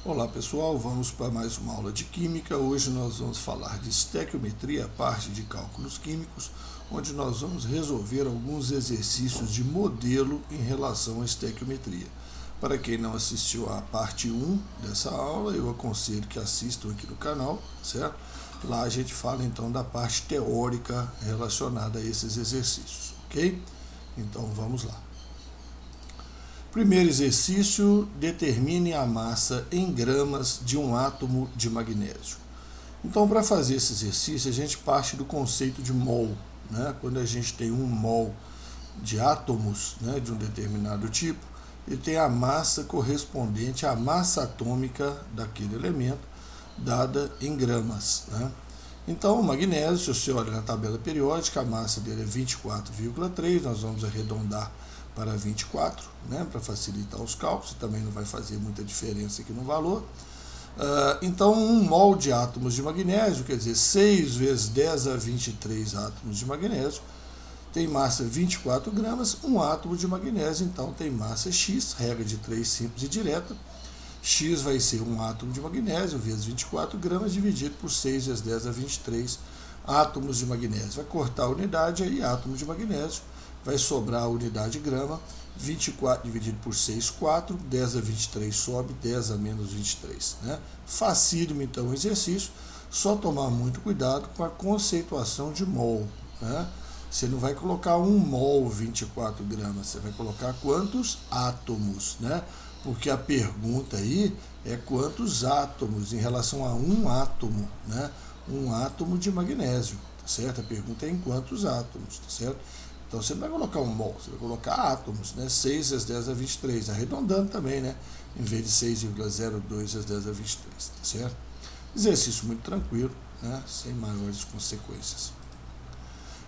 Olá pessoal, vamos para mais uma aula de Química. Hoje nós vamos falar de estequiometria, a parte de cálculos químicos, onde nós vamos resolver alguns exercícios de modelo em relação à estequiometria. Para quem não assistiu à parte 1 dessa aula, eu aconselho que assistam aqui no canal, certo? Lá a gente fala então da parte teórica relacionada a esses exercícios, ok? Então vamos lá. Primeiro exercício, determine a massa em gramas de um átomo de magnésio. Então, para fazer esse exercício, a gente parte do conceito de mol, né? Quando a gente tem um mol de átomos, né, de um determinado tipo, ele tem a massa correspondente à massa atômica daquele elemento, dada em gramas, né? Então, o magnésio, se você olha na tabela periódica, a massa dele é 24,3, nós vamos arredondar para 24, né, para facilitar os cálculos, também não vai fazer muita diferença aqui no valor. Então, um mol de átomos de magnésio, quer dizer, 6 vezes 10 a 23 átomos de magnésio, tem massa 24 gramas, um átomo de magnésio, então tem massa X, regra de 3 simples e direta. X vai ser um átomo de magnésio vezes 24 gramas, dividido por 6 vezes 10 a 23 átomos de magnésio. Vai cortar a unidade aí, átomo de magnésio, vai sobrar a unidade grama, 24 dividido por 6, 4, 10 a 23 sobe, 10 a menos 23. Né? Facílimo então o exercício, só tomar muito cuidado com a conceituação de mol. Né? Você não vai colocar um mol 24 gramas, você vai colocar quantos átomos, né? Porque a pergunta aí é quantos átomos em relação a um átomo, né? Um átomo de magnésio, tá certo? A pergunta é em quantos átomos, tá certo? Então você não vai colocar um mol, você vai colocar átomos, né? 6 vezes 10 a 23, arredondando também, né? Em vez de 6,02 vezes 10 a 23, tá certo? Exercício muito tranquilo, né? Sem maiores consequências.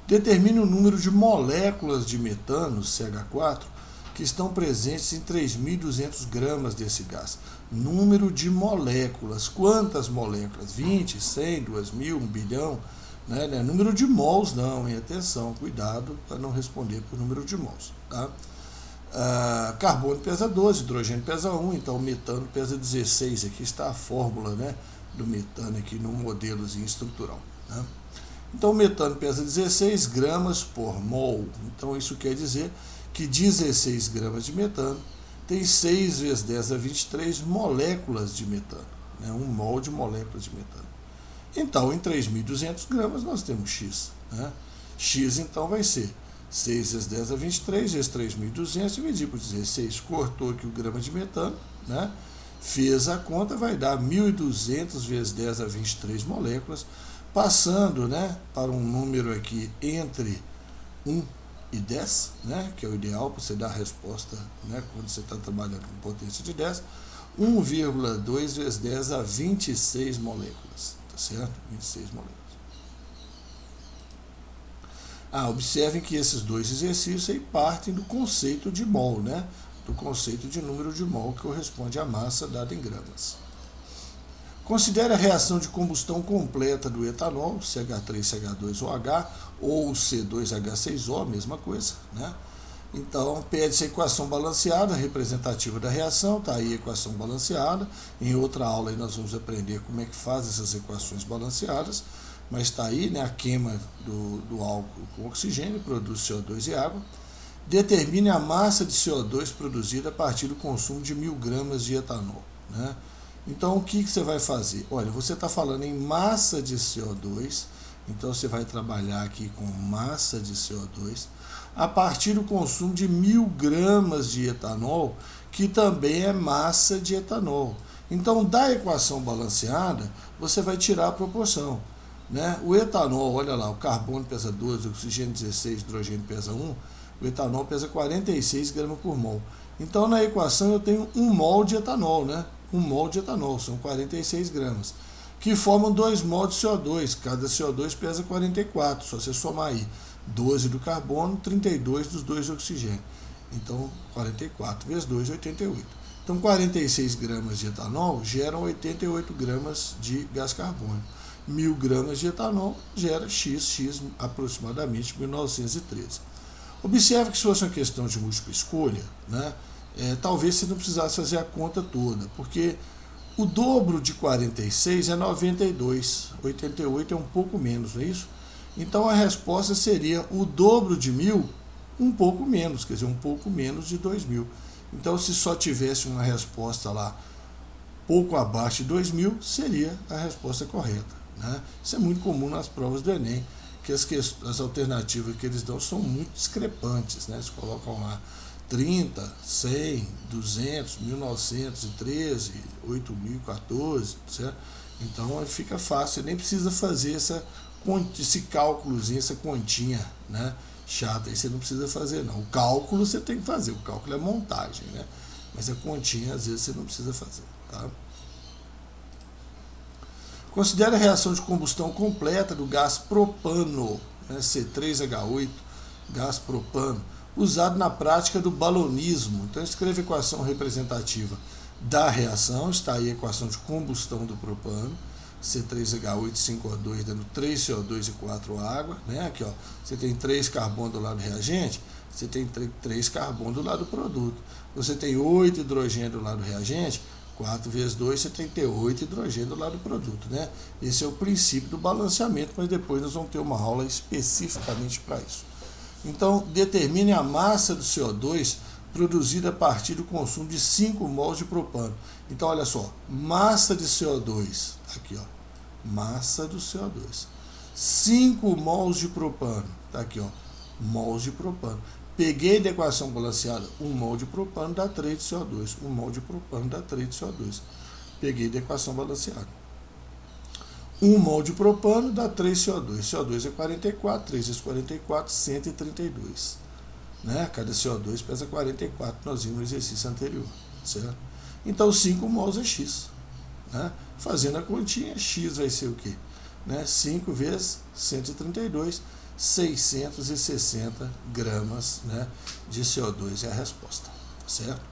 Determine o número de moléculas de metano, CH4, que estão presentes em 3.200 gramas desse gás. Número de moléculas. Quantas moléculas? 20, 100, 2.000, 1 bilhão? Né? Número de mols não, hein? Atenção, cuidado para não responder por número de mols. Tá? Carbono pesa 12, hidrogênio pesa 1, então o metano pesa 16. Aqui está a fórmula, né, do metano aqui no modelozinho estrutural. Né? Então o metano pesa 16 gramas por mol. Então isso quer dizer que 16 gramas de metano tem 6 vezes 10 a 23 moléculas de metano. Né? Um mol de moléculas de metano. Então, em 3.200 gramas, nós temos X. Né? X, então, vai ser 6 vezes 10 a 23 vezes 3.200, dividido por 16. Cortou aqui o grama de metano, né? Fez a conta, vai dar 1.200 vezes 10 a 23 moléculas, passando, né, para um número aqui entre 1 e 10, né, que é o ideal para você dar a resposta, né, quando você está trabalhando com potência de 10, 1,2 vezes 10 a 26 moléculas. Certo? 26 moléculas. Observem que esses dois exercícios aí partem do conceito de mol, né? Do conceito de número de mol que corresponde à massa dada em gramas. Considere a reação de combustão completa do etanol, CH3CH2OH ou C2H6O, mesma coisa, né? Então, pede-se a equação balanceada, representativa da reação, está aí a equação balanceada. Em outra aula aí nós vamos aprender como é que faz essas equações balanceadas, mas está aí, né, a queima do álcool com oxigênio, produz CO2 e água. Determine a massa de CO2 produzida a partir do consumo de 1.000 gramas de etanol. Né? Então, o que você vai fazer? Olha, você está falando em massa de CO2, então você vai trabalhar aqui com massa de CO2, a partir do consumo de 1.000 gramas de etanol, que também é massa de etanol. Então, da equação balanceada, você vai tirar a proporção. Né? O etanol, olha lá, o carbono pesa 12, o oxigênio 16, o hidrogênio pesa 1, o etanol pesa 46 gramas por mol. Então, na equação, eu tenho 1 mol de etanol, né? 1 mol de etanol, são 46 gramas, que formam 2 mol de CO2, cada CO2 pesa 44, só você somar aí. 12 do carbono, 32 dos 2 do oxigênio. Então, 44 vezes 2, 88. Então, 46 gramas de etanol geram 88 gramas de gás carbônico. 1.000 gramas de etanol gera X aproximadamente 1913. Observe que se fosse uma questão de múltipla escolha, né, talvez você não precisasse fazer a conta toda, porque O dobro de 46 é 92, 88 é um pouco menos, não é isso? Então a resposta seria o dobro de 1000, um pouco menos, quer dizer, um pouco menos de 2000. Então se só tivesse uma resposta lá pouco abaixo de 2000, seria a resposta correta, né? Isso é muito comum nas provas do Enem, que as alternativas que eles dão são muito discrepantes, né? Eles colocam lá 30, 100, 200, 1913, 8014, certo? Então fica fácil, nem precisa fazer esse cálculozinho, essa continha, né, chata, aí você não precisa fazer não. O cálculo você tem que fazer, o cálculo é montagem, né? Mas a continha às vezes você não precisa fazer, tá? Considere a reação de combustão completa do gás propano, né, C3H8, gás propano, usado na prática do balonismo. Então escreva a equação representativa da reação, está aí a equação de combustão do propano, C3H8, 5O2, dando 3 CO2 e 4 água, né? Aqui, ó, você tem 3 carbono do lado do reagente, você tem 3 carbono do lado do produto. Você tem 8 hidrogênio do lado do reagente, 4 vezes 2, você tem que ter 8 hidrogênio do lado do produto, né? Esse é o princípio do balanceamento, mas depois nós vamos ter uma aula especificamente para isso. Então, determine a massa do CO2 produzida a partir do consumo de 5 mols de propano. Então, olha só, massa de CO2, aqui ó, massa do CO2, 5 mols de propano, tá aqui ó, mols de propano. Peguei da equação balanceada, 1 mol de propano dá 3 de CO2, 1 mol de propano dá 3 de CO2. Peguei da equação balanceada. 1 mol de propano dá 3 CO2. CO2 é 44, 3 vezes 44, 132. Né? Cada CO2 pesa 44, nós vimos no exercício anterior. Certo? Então 5 mols é X. Né? Fazendo a continha, X vai ser o quê? Né? 5 vezes 132, 660 gramas, né, de CO2 é a resposta. Certo?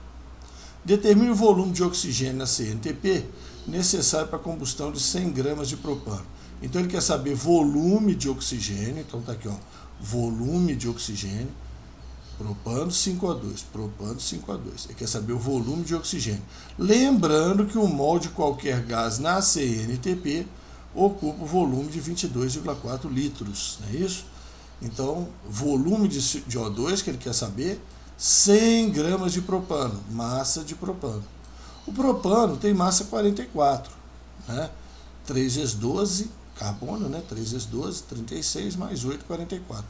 Determine o volume de oxigênio na CNTP necessário para a combustão de 100 gramas de propano. Então ele quer saber volume de oxigênio, então está aqui, ó, volume de oxigênio, propano 5O2, propano 5O2. Ele quer saber o volume de oxigênio. Lembrando que um mol de qualquer gás na CNTP ocupa o volume de 22,4 litros, não é isso? Então, volume de O2 que ele quer saber, 100 gramas de propano, massa de propano. O propano tem massa 44, né? 3 vezes 12, carbono, né? 3 vezes 12, 36, mais 8, 44.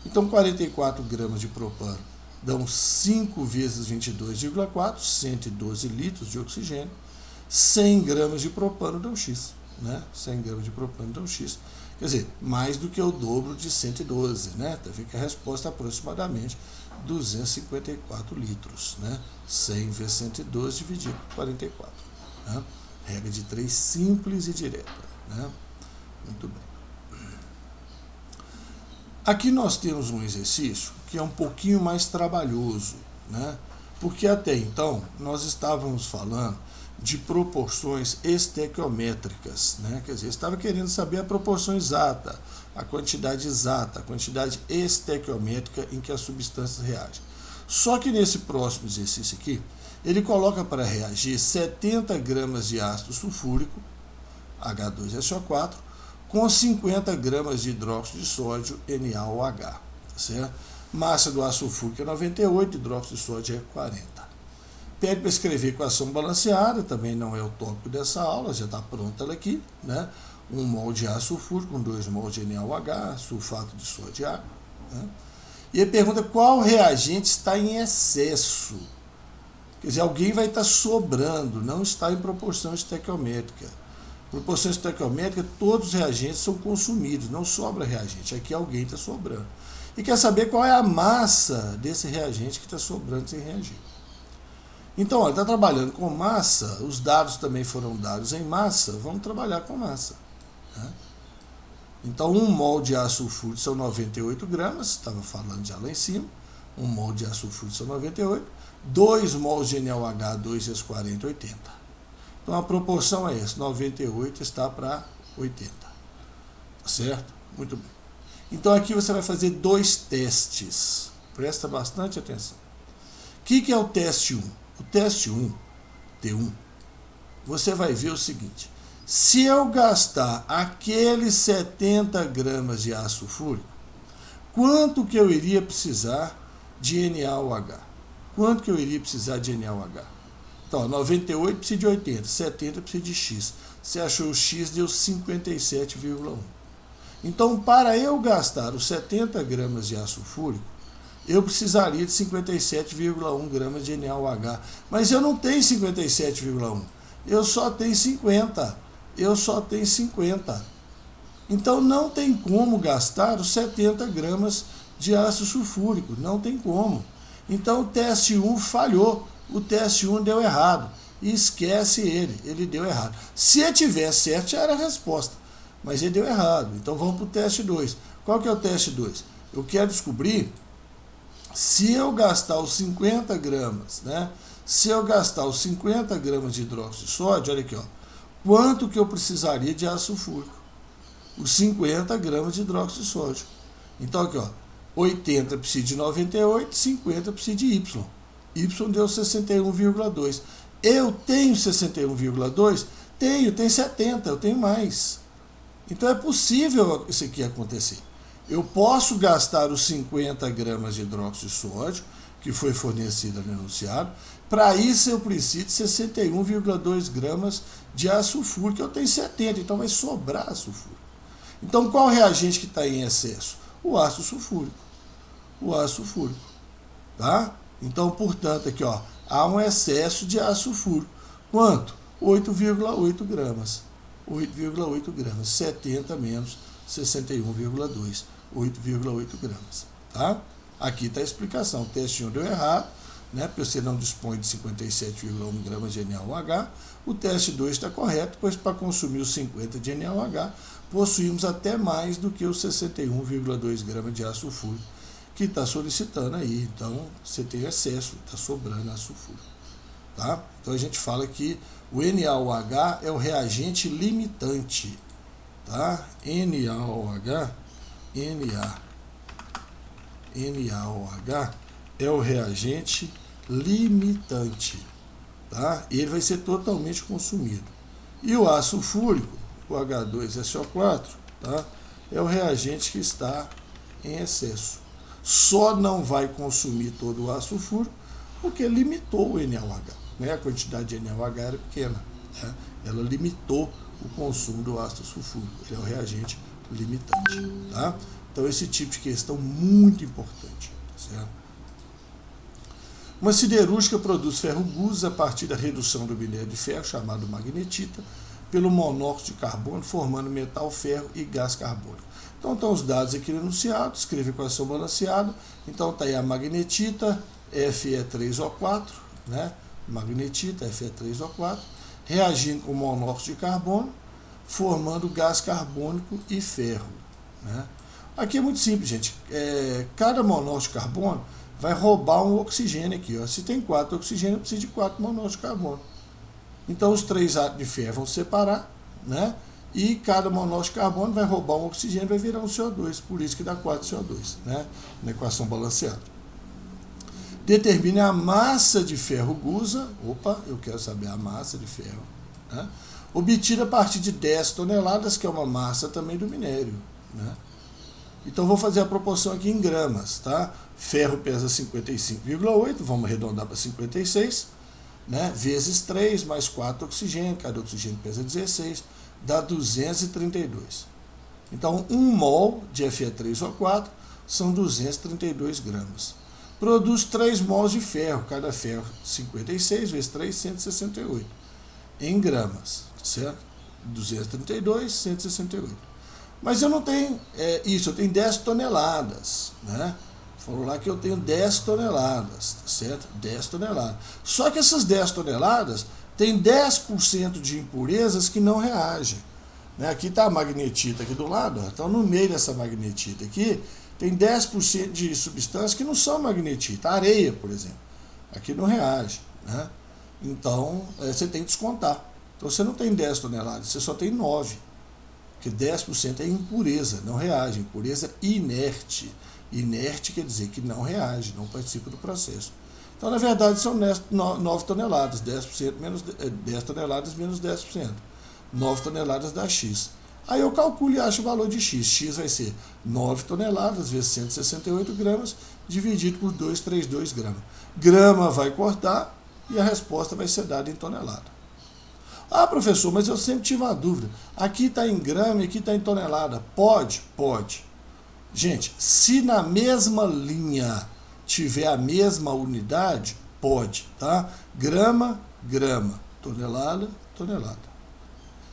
Então, 44 gramas de propano dão 5 vezes 22,4, 112 litros de oxigênio. 100 gramas de propano dão X, né? 100 gramas de propano dão X. Quer dizer, mais do que o dobro de 112, né? Então fica a resposta aproximadamente 254 litros, né? 100 vezes 112 dividido por 44. Né? Regra de 3 simples e direta. Né? Muito bem. Aqui nós temos um exercício que é um pouquinho mais trabalhoso, né? Porque até então nós estávamos falando de proporções estequiométricas, né? Quer dizer, estava querendo saber a proporção exata, a quantidade exata, a quantidade estequiométrica em que as substâncias reagem. Só que nesse próximo exercício aqui, ele coloca para reagir 70 gramas de ácido sulfúrico, H2SO4, com 50 gramas de hidróxido de sódio, NaOH, certo? Massa do ácido sulfúrico é 98, hidróxido de sódio é 40. Pede para escrever equação balanceada, também não é o tópico dessa aula, já está pronta ela aqui, né? 1 mol de ácido sulfúrico com 2 mol de NaOH, sulfato de sódio e água. Né? E ele pergunta qual reagente está em excesso. Quer dizer, alguém vai estar sobrando, não está em proporção estequiométrica. Proporção estequiométrica, todos os reagentes são consumidos, não sobra reagente. Aqui alguém está sobrando. E quer saber qual é a massa desse reagente que está sobrando sem reagir. Então, está trabalhando com massa, os dados também foram dados em massa, vamos trabalhar com massa. Né? Então, 1 mol de ácido sulfúrico são 98 gramas, estava falando já lá em cima, 1 mol de ácido sulfúrico são 98, 2 mols de NaOH, 2 vezes 40, 80. Então, a proporção é essa, 98 está para 80. Certo? Muito bem. Então, aqui você vai fazer 2 testes. Presta bastante atenção. O que é o teste 1? O teste 1, T1, você vai ver o seguinte: se eu gastar aqueles 70 gramas de ácido sulfúrico, quanto que eu iria precisar de NaOH? Quanto que eu iria precisar de NaOH? Então, 98 precisa de 80, 70 precisa de X. Você achou o X, deu 57,1. Então, para eu gastar os 70 gramas de ácido sulfúrico, eu precisaria de 57,1 gramas de NaOH. Mas eu não tenho 57,1. Eu só tenho 50. Eu só tenho 50. Então, não tem como gastar os 70 gramas de ácido sulfúrico. Não tem como. Então, o teste 1 falhou. O teste 1 deu errado. E esquece ele deu errado. Se ele tivesse certo, já era a resposta. Mas ele deu errado. Então, vamos para o teste 2. Qual que é o teste 2? Eu quero descobrir se eu gastar os 50 gramas, né? Se eu gastar os 50 gramas de hidróxido de sódio, olha aqui, ó, quanto que eu precisaria de ácido sulfúrico? Os 50 gramas de hidróxido de sódio. Então, aqui, ó, 80 precisa de 98, 50 precisa de Y. Y deu 61,2. Eu tenho 61,2? Tenho 70, eu tenho mais. Então, é possível isso aqui acontecer. Eu posso gastar os 50 gramas de hidróxido de sódio, que foi fornecido no enunciado. Para isso, eu preciso de 61,2 gramas de ácido sulfúrico. Eu tenho 70, então vai sobrar ácido sulfúrico. Então, qual reagente que está em excesso? O ácido sulfúrico. O ácido sulfúrico. Tá? Então, portanto, aqui, ó, há um excesso de ácido sulfúrico. Quanto? 8,8 gramas. 8,8 gramas. 70 menos 61,2. 8,8 gramas. Tá? Aqui está a explicação. O teste 1 deu errado, né? Porque você não dispõe de 57,1 gramas de NaOH. O teste 2 está correto, pois para consumir os 50 de NaOH, possuímos até mais do que os 61,2 gramas de ácido sulfúrico que está solicitando aí. Então, você tem excesso, está sobrando ácido sulfúrico. Tá? Então, a gente fala que o NaOH é o reagente limitante. Tá? NaOH é o reagente limitante. Tá? Ele vai ser totalmente consumido. E o ácido sulfúrico, o H2SO4, tá? É o reagente que está em excesso. Só não vai consumir todo o ácido sulfúrico porque limitou o NaOH. Né? A quantidade de NaOH era pequena. Né? Ela limitou o consumo do ácido sulfúrico. Ele é o reagente limitante. Tá? Então, esse tipo de questão muito importante. Certo? Uma siderúrgica produz ferro gules a partir da redução do minério de ferro, chamado magnetita, pelo monóxido de carbono, formando metal, ferro e gás carbônico. Então, estão os dados aqui no enunciado, escreve a equação balanceada. Então, está aí a magnetita, Fe3O4, né? Magnetita, Fe3O4, reagindo com monóxido de carbono, formando gás carbônico e ferro. Né? Aqui é muito simples, gente. Cada monóxido de carbono vai roubar um oxigênio aqui. Ó. Se tem 4 oxigênios, precisa de 4 monóxidos de carbono. Então, os 3 átomos de ferro vão separar, né? E cada monóxido de carbono vai roubar um oxigênio e vai virar um CO2. Por isso que dá 4 CO2, né? Na equação balanceada. Determine a massa de ferro gusa. Opa, eu quero saber a massa de ferro. Né? Obtida a partir de 10 toneladas, que é uma massa também do minério. Né? Então, vou fazer a proporção aqui em gramas. Tá? Ferro pesa 55,8, vamos arredondar para 56. Né? Vezes 3, mais 4 oxigênio, cada oxigênio pesa 16, dá 232. Então, 1 mol de Fe3O4 são 232 gramas. Produz 3 mols de ferro, cada ferro 56 vezes 3, 168, em gramas, certo? 232, 168. Mas eu não tenho isso, eu tenho 10 toneladas, né? Falou lá que eu tenho 10 toneladas, certo? 10 toneladas. Só que essas 10 toneladas tem 10% de impurezas que não reagem. Né? Aqui está a magnetita aqui do lado, ó. Então no meio dessa magnetita aqui, tem 10% de substâncias que não são magnetita. Areia, por exemplo. Aqui não reage. Né? Então, você tem que descontar. Então você não tem 10 toneladas, você só tem 9. Porque 10% é impureza, não reage. Impureza inerte. Inerte quer dizer que não reage, não participa do processo. Então, na verdade, são 9 toneladas, 10% menos 10 toneladas menos 10%. 9 toneladas dá X. Aí eu calculo e acho o valor de X. X vai ser 9 toneladas vezes 168 gramas, dividido por 232 gramas. Grama vai cortar e a resposta vai ser dada em tonelada. Ah, professor, mas eu sempre tive uma dúvida. Aqui está em grama e aqui está em tonelada. Pode? Pode. Gente, se na mesma linha tiver a mesma unidade, pode, tá? Grama, grama. Tonelada, tonelada.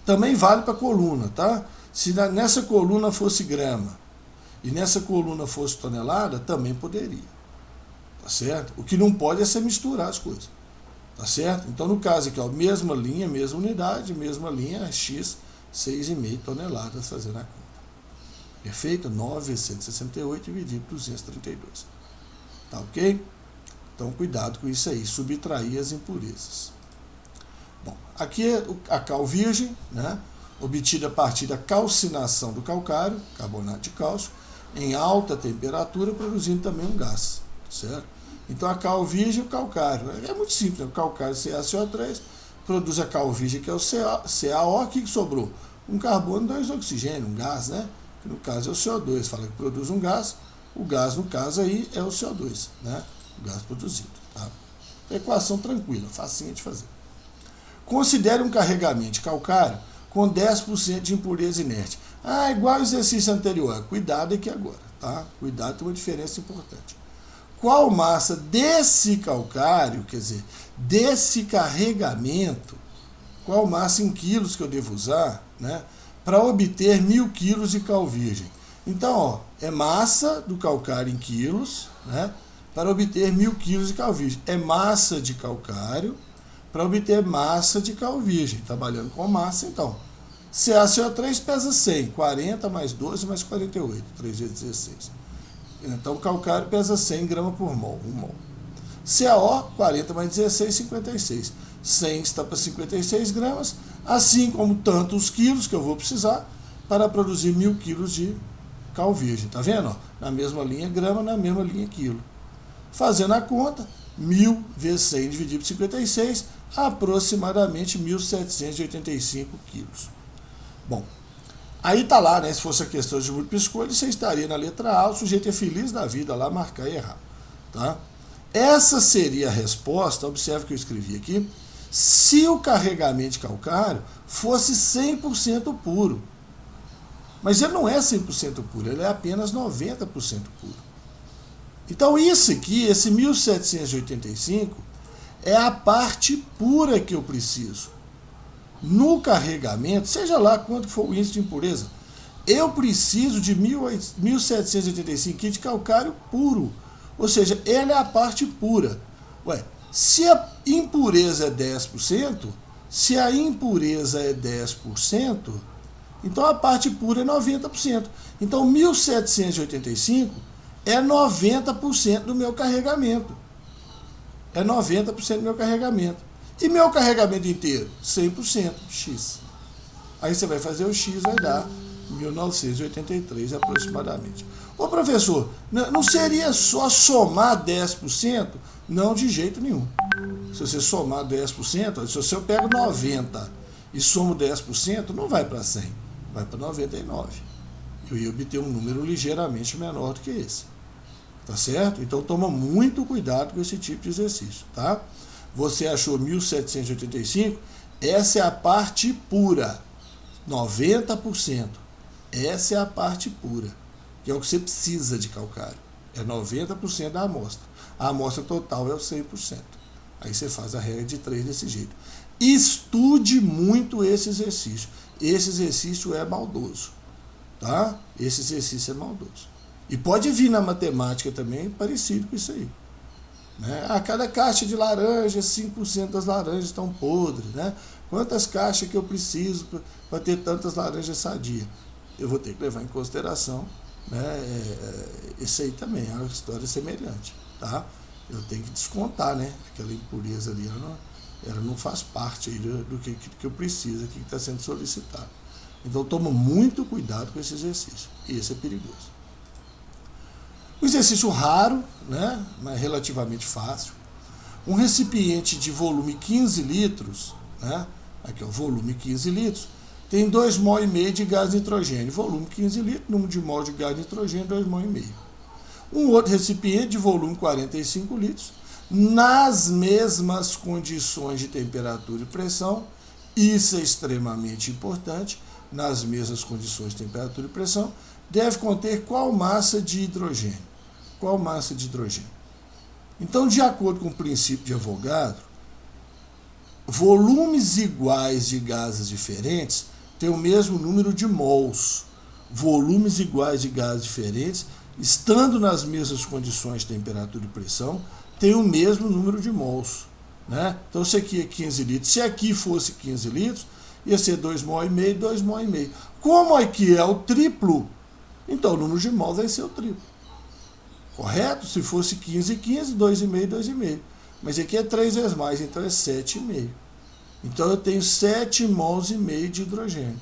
Também vale para a coluna, tá? Se nessa coluna fosse grama e nessa coluna fosse tonelada, também poderia. Tá certo? O que não pode é você misturar as coisas. Tá certo? Então, no caso aqui, ó, mesma linha, mesma unidade, mesma linha, X, 6,5 toneladas fazendo a conta. Perfeito? 9 vezes 168 dividido por 232. Tá ok? Então, cuidado com isso aí, subtrair as impurezas. Bom, aqui é a cal virgem, né? Obtida a partir da calcinação do calcário, carbonato de cálcio, em alta temperatura, produzindo também um gás. Certo? Então, a cal virgem e o calcário. É muito simples, né? O calcário CaCO3 produz a cal virgem, que é o CaO. O que sobrou? Um carbono, 2 oxigênio, um gás, né? Que no caso é o CO2. Fala que produz um gás. O gás, no caso aí, é o CO2, né? O gás produzido. Tá? Equação tranquila, facinha de fazer. Considere um carregamento de calcário com 10% de impureza inerte. Ah, igual ao exercício anterior. Cuidado aqui agora, tá? Cuidado, tem uma diferença importante. Qual massa desse calcário, quer dizer, desse carregamento, qual massa em quilos que eu devo usar, né, para obter 1000 quilos de cal virgem? Então, ó, é massa do calcário em quilos, né, para obter 1000 quilos de cal virgem. É massa de calcário para obter massa de cal virgem. Trabalhando com massa, então. CaCO3 pesa 100, 40 mais 12 mais 48, 3 vezes 16. Então, o calcário pesa 100 gramas por mol, 1 mol. CaO, 40 mais 16, 56. 100 está para 56 gramas, assim como tantos quilos que eu vou precisar para produzir 1000 quilos de cal virgem. Tá vendo? Ó, na mesma linha grama, na mesma linha quilo. Fazendo a conta, 1000 vezes 100 dividido por 56, aproximadamente 1.785 quilos. Bom, aí tá lá, né? Se fosse a questão de múltipla escolha, você estaria na letra A, o sujeito é feliz da vida lá, marcar e errar. Tá? Essa seria a resposta, observe que eu escrevi aqui, se o carregamento de calcário fosse 100% puro. Mas ele não é 100% puro, ele é apenas 90% puro. Então isso aqui, esse 1785, é a parte pura que eu preciso. No carregamento, seja lá quanto for o índice de impureza, eu preciso de 1785 kg de calcário puro. Ou seja, ele é a parte pura. Ué, se a impureza é 10%, se a impureza é 10%, então a parte pura é 90%. Então 1785 é 90% do meu carregamento. É 90% do meu carregamento. E meu carregamento inteiro? 100%, X. Aí você vai fazer o X, vai dar 1983 aproximadamente. Ô professor, não seria só somar 10%? Não, de jeito nenhum. Se você somar 10%, se eu pego 90 e somo 10%, não vai para 100, vai para 99. Eu ia obter um número ligeiramente menor do que esse. Tá certo? Então toma muito cuidado com esse tipo de exercício, tá? Você achou 1785, essa é a parte pura, 90%. Essa é a parte pura, que é o que você precisa de calcário. É 90% da amostra. A amostra total é o 100%. Aí você faz a regra de 3 desse jeito. Estude muito esse exercício. Esse exercício é maldoso, tá? Esse exercício é maldoso. E pode vir na matemática também parecido com isso aí. Né? A cada caixa de laranja, 5% das laranjas estão podres. Né? Quantas caixas que eu preciso para ter tantas laranjas sadias? Eu vou ter que levar em consideração, né, isso aí também, é uma história semelhante. Tá? Eu tenho que descontar, né? Aquela impureza ali, ela não faz parte aí do que eu preciso, aqui que está sendo solicitado. Então toma muito cuidado com esse exercício. Esse é perigoso. Um exercício raro, né, mas relativamente fácil. Um recipiente de volume 15 litros, né? Aqui é o volume 15 litros, tem 2,5 mol de gás nitrogênio. Volume 15 litros, número de mol de gás nitrogênio, 2,5 mol. Um outro recipiente de volume 45 litros, nas mesmas condições de temperatura e pressão, isso é extremamente importante, nas mesmas condições de temperatura e pressão, deve conter qual massa de hidrogênio? Qual massa de hidrogênio? Então, de acordo com o princípio de Avogadro, volumes iguais de gases diferentes têm o mesmo número de mols. Volumes iguais de gases diferentes, estando nas mesmas condições de temperatura e pressão, têm o mesmo número de mols. Né? Então, se aqui é 15 litros, se aqui fosse 15 litros, ia ser 2,5 mol, 2,5 mol. Como aqui é o triplo, então o número de mols vai ser o triplo. Correto? Se fosse 15, 2,5, 2,5. Mas aqui é 3 vezes mais, então é 7,5. Então eu tenho 7 mols e meio de hidrogênio.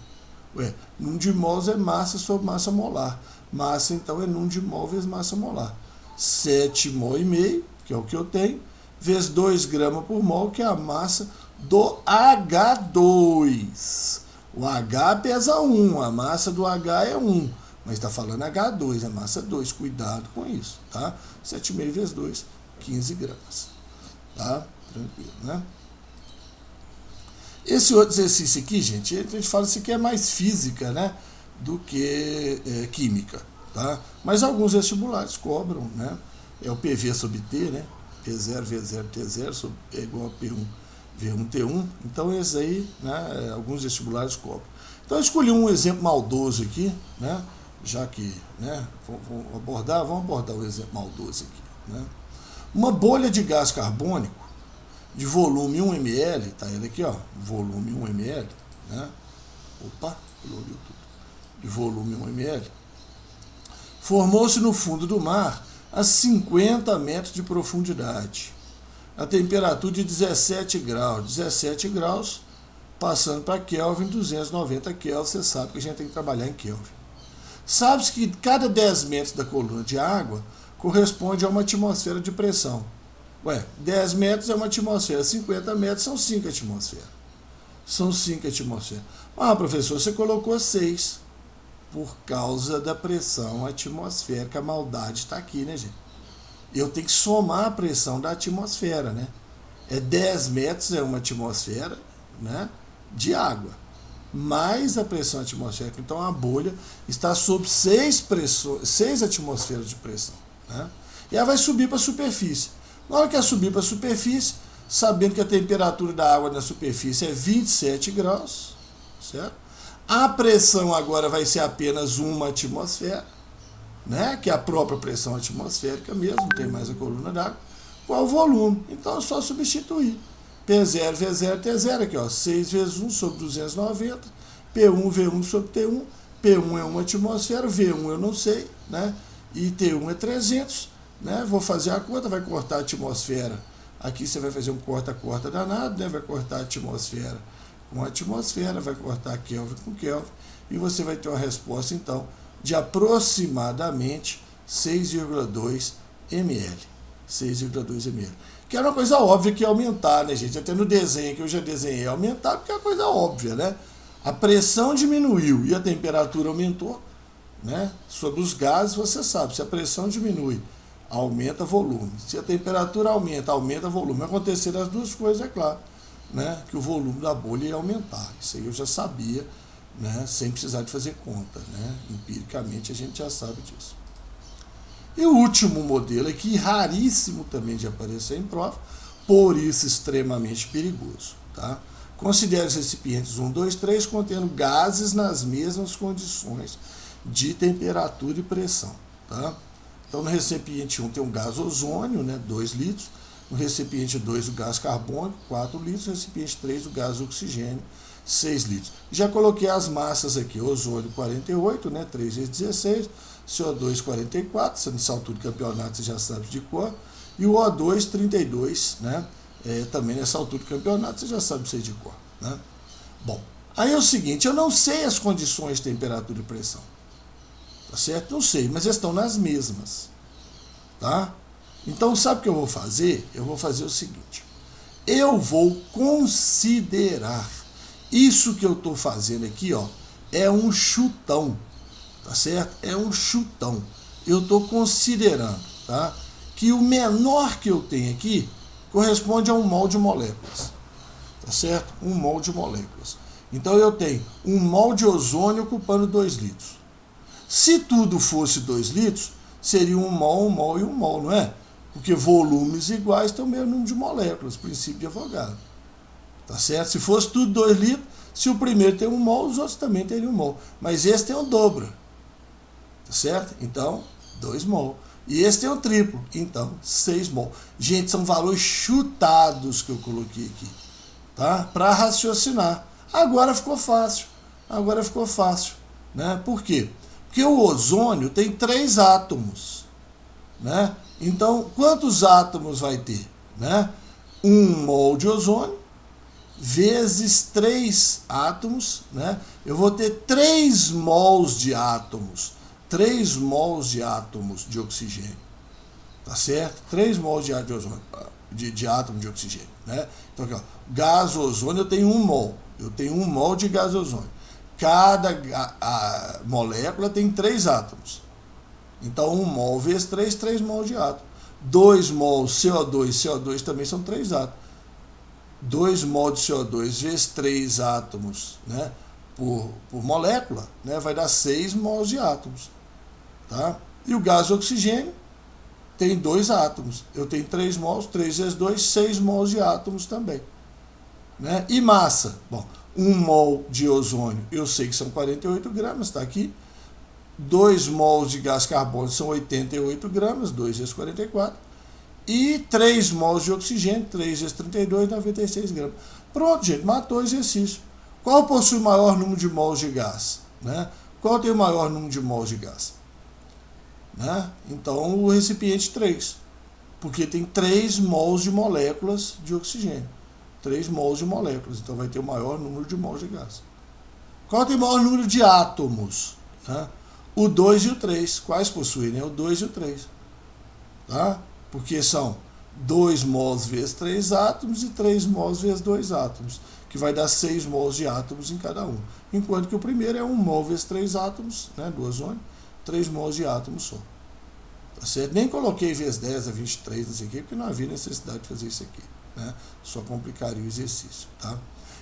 Ué, número de mols é massa sobre massa molar. Massa, então, é número de mol vezes massa molar. 7 mol e meio, que é o que eu tenho, vezes 2 gramas por mol, que é a massa do H2. O H pesa 1, a massa do H é 1. Mas está falando H2, é massa 2. Cuidado com isso, tá? 7,5 vezes 2, 15 gramas. Tá? Tranquilo, né? Esse outro exercício aqui, gente, a gente fala isso aqui é mais física, né, do que química, tá? Mas alguns vestibulares cobram, né? É o PV sobre T, né? P0, V0, T0 é igual a P1, V1, T1. Então, esse aí, né, alguns vestibulares cobram. Então, eu escolhi um exemplo maldoso aqui, né? Já que, né, vamos abordar um exemplo maldoso aqui, né? Uma bolha de gás carbônico de volume 1 ml, tá ele aqui, ó, volume 1 ml, né? Opa, coloriu tudo. De volume 1 ml, formou-se no fundo do mar a 50 metros de profundidade, a temperatura de 17 graus, passando para Kelvin, 290 Kelvin, você sabe que a gente tem que trabalhar em Kelvin. Sabe-se que cada 10 metros da coluna de água corresponde a uma atmosfera de pressão. Ué, 10 metros é uma atmosfera, 50 metros são 5 atmosferas. São 5 atmosferas. Ah, professor, você colocou 6. Por causa da pressão atmosférica, a maldade está aqui, né, gente? Eu tenho que somar a pressão da atmosfera, né? 10 metros é uma atmosfera, né, de água, mais a pressão atmosférica. Então, a bolha está sob 6 atmosferas de pressão, né? E ela vai subir para a superfície. Na hora que ela subir para a superfície, sabendo que a temperatura da água na superfície é 27 graus, certo? A pressão agora vai ser apenas uma atmosfera, né? Que é a própria pressão atmosférica mesmo, não tem mais a coluna d'água. Qual o volume? Então é só substituir. P0, V0, T0 aqui, ó, 6 vezes 1 sobre 290, P1, V1 sobre T1, P1 é uma atmosfera, V1 eu não sei, né? E T1 é 300, né? Vou fazer a conta, vai cortar a atmosfera. Aqui você vai fazer um corta-corta danado, né? Vai cortar a atmosfera com a atmosfera, vai cortar Kelvin com Kelvin, e você vai ter uma resposta, então, de aproximadamente 6,2 ml. 6,2 ml. Que era uma coisa óbvia que ia aumentar, né, gente? Até no desenho que eu já desenhei, aumentar, porque é uma coisa óbvia, né? A pressão diminuiu e a temperatura aumentou, né? Sobre os gases, você sabe, se a pressão diminui, aumenta volume. Se a temperatura aumenta, aumenta volume. Acontecer as duas coisas, é claro, né, que o volume da bolha ia aumentar. Isso aí eu já sabia, né, sem precisar de fazer conta, né? Empiricamente a gente já sabe disso. E o último modelo aqui, raríssimo também de aparecer em prova, por isso extremamente perigoso, tá? Considere os recipientes 1, 2, 3 contendo gases nas mesmas condições de temperatura e pressão, tá? Então no recipiente 1 tem um gás ozônio, né, 2 litros, no recipiente 2 o gás carbônico, 4 litros, no recipiente 3 o gás oxigênio, 6 litros. Já coloquei as massas aqui, ozônio 48, né, 3 vezes 16, CO2 44, nessa altura do campeonato você já sabe de cor, e o O2 32, né, também nessa altura do campeonato você já sabe isso aí de cor, né. Bom, aí é o seguinte, eu não sei as condições de temperatura e pressão, tá certo? Não sei, mas estão nas mesmas, tá? Então, sabe o que eu vou fazer? Eu vou fazer o seguinte. Eu vou considerar. Isso que eu estou fazendo aqui, ó, é um chutão. Tá certo? É um chutão. Eu estou considerando, tá, que o menor que eu tenho aqui corresponde a um mol de moléculas. Tá certo? Um mol de moléculas. Então eu tenho um mol de ozônio ocupando 2 litros. Se tudo fosse 2 litros, seria um mol e um mol, não é? Porque volumes iguais têm o mesmo número de moléculas, princípio de Avogadro. Tá certo? Se fosse tudo 2 litros, se o primeiro tem 1 mol, os outros também teriam 1 mol. Mas esse tem o dobro. Tá certo? Então, 2 mol. E esse tem o triplo. Então, 6 mol. Gente, são valores chutados que eu coloquei aqui. Tá? Para raciocinar. Agora ficou fácil. Agora ficou fácil. Né? Por quê? Porque o ozônio tem 3 átomos. Né? Então, quantos átomos vai ter? Né? 1 mol de ozônio vezes 3 átomos. Né? Eu vou ter 3 mols de átomos. 3 mols de átomos de oxigênio. Tá certo? 3 mols de ozônio. De átomo de oxigênio. Né? Então, aqui, ó, gás ozônio eu tenho 1 mol. Eu tenho 1 mol de gás ozônio. Cada molécula tem 3 átomos. Então, 1 mol vezes 3, 3 mol de átomo. 2 mol CO2, CO2 também são 3 átomos. 2 mol de CO2 vezes 3 átomos, né, por molécula, né, vai dar 6 mols de átomos. Tá? E o gás oxigênio tem 2 átomos. Eu tenho 3 mols, 3 vezes 2, 6 mols de átomos também. Né? E massa? Bom, 1 mol de ozônio, eu sei que são 48 gramas, está aqui. 2 mols de gás carbônico são 88 gramas, 2 vezes 44. E 3 mols de oxigênio, 3 vezes 32, 96 gramas. Pronto, gente, matou o exercício. Qual possui o maior número de mols de gás? Né? Qual tem o maior número de mols de gás? Né? Então, o recipiente 3. Porque tem 3 mols de moléculas de oxigênio. 3 mols de moléculas. Então, vai ter o maior número de mols de gás. Qual tem o maior número de átomos? Né? O 2 e o 3. Quais possuem? Né? O 2 e o 3. Tá? Porque são 2 mols vezes 3 átomos e 3 mols vezes 2 átomos, que vai dar 6 mols de átomos em cada um. Enquanto que o primeiro é 1 mol vezes 3 átomos, né, do ozônio, 3 mols de átomos só. Tá certo? Nem coloquei vezes 10 a 23, não sei o quê, porque não havia necessidade de fazer isso aqui. Né? Só complicaria o exercício. Tá?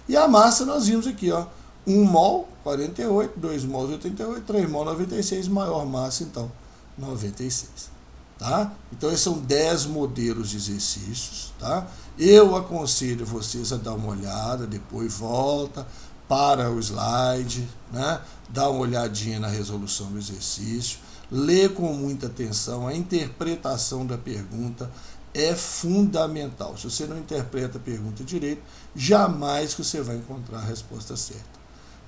E a massa nós vimos aqui, ó, 1 mol, 48, 2 mols, 88, 3 mol, 96, maior massa, então, 96. Tá? Então, esses são 10 modelos de exercícios. Tá? Eu aconselho vocês a dar uma olhada, depois volta para o slide, né? Dá uma olhadinha na resolução do exercício, lê com muita atenção, a interpretação da pergunta é fundamental. Se você não interpreta a pergunta direito, jamais que você vai encontrar a resposta certa.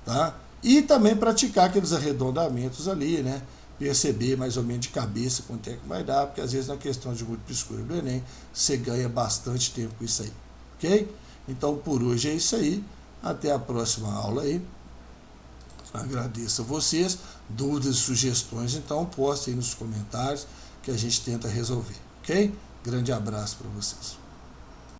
Tá? E também praticar aqueles arredondamentos ali, né? Perceber mais ou menos de cabeça quanto é que vai dar, porque às vezes na questão de múltipla escolha do Enem, você ganha bastante tempo com isso aí, ok? Então por hoje é isso aí, até a próxima aula aí, agradeço a vocês, dúvidas, sugestões, então postem aí nos comentários que a gente tenta resolver, ok? Grande abraço para vocês.